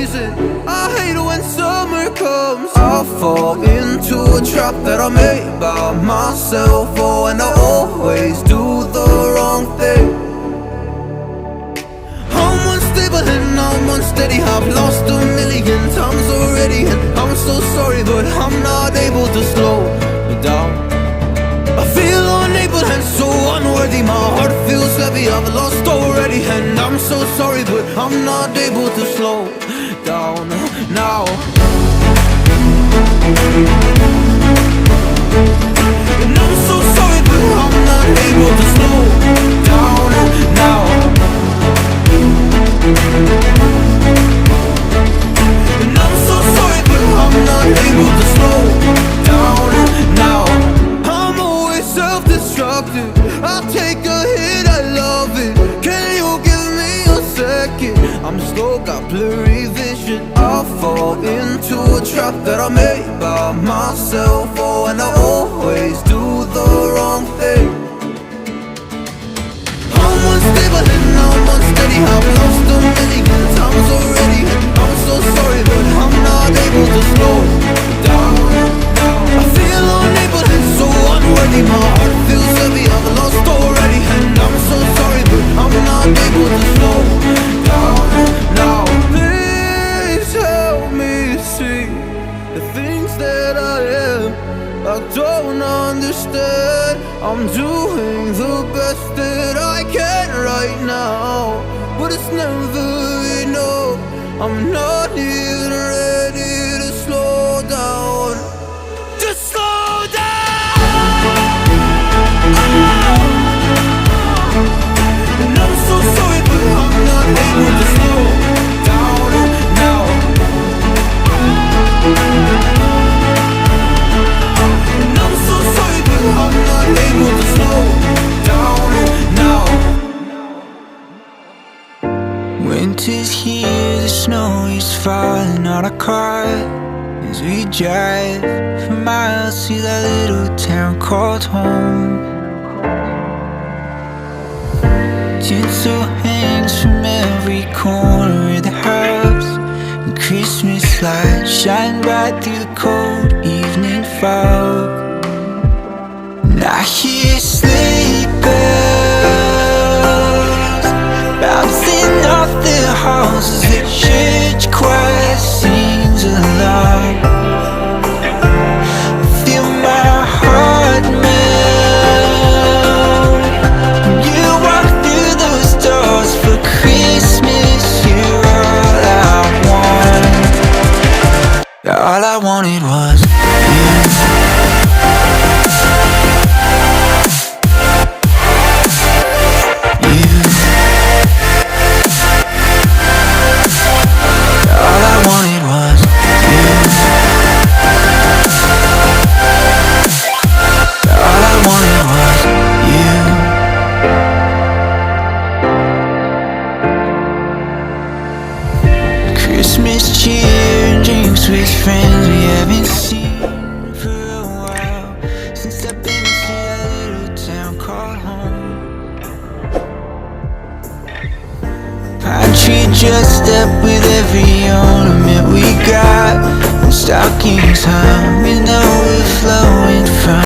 season. I hate it when summer comes. I fall into a trap that I made by myself. Oh, and I always do the wrong thing. I'm unstable and I'm unsteady. I've lost a million times already, and I'm so sorry, but I'm not able to slow down. I feel unable and so unworthy. My heart feels heavy, I've lost already, and I'm so sorry, but I'm not able to slow down now. And I'm so sorry, but I'm not able to slow down now. And I'm so sorry, but I'm not able to slow down now. I'm always self-destructive. I take a hit, I love it. Can you give me a second? I'm slow, got blurry vision. I fall into a trap that I made by myself. Oh, and I always do the wrong thing. I'm unstable and I'm unsteady. I've lost a million times already, and I'm so sorry, but I'm not able to slow down. I feel unable and so unworthy. My heart feels heavy, I've lost already, and I'm so sorry, but I'm not able to slow down now. Please help me see the things that I am. I don't understand. I'm doing the best that I can right now, but it's never enough. I'm not even ready to slow down. Just slow down. And I'm so sorry, but I'm not able to slow down now. And I'm so sorry, but I'm not able to slow down now. Winter's here, the snow is falling on our car as we drive for miles to that little town called home. Tinsel hangs from every corner of the house, and Christmas lights shine bright through the cold evening fog. And I hear sleigh bells bouncing off the halls as the church choir sings along. Feel my heart melt when you walk through those doors. For Christmas, you're all I want. All I wanted was you. Christmas cheer and drinks with friends we haven't seen for a while, since I've been to that little town called home. Pine tree dressed up with every ornament we got, and stockings hung with overflow.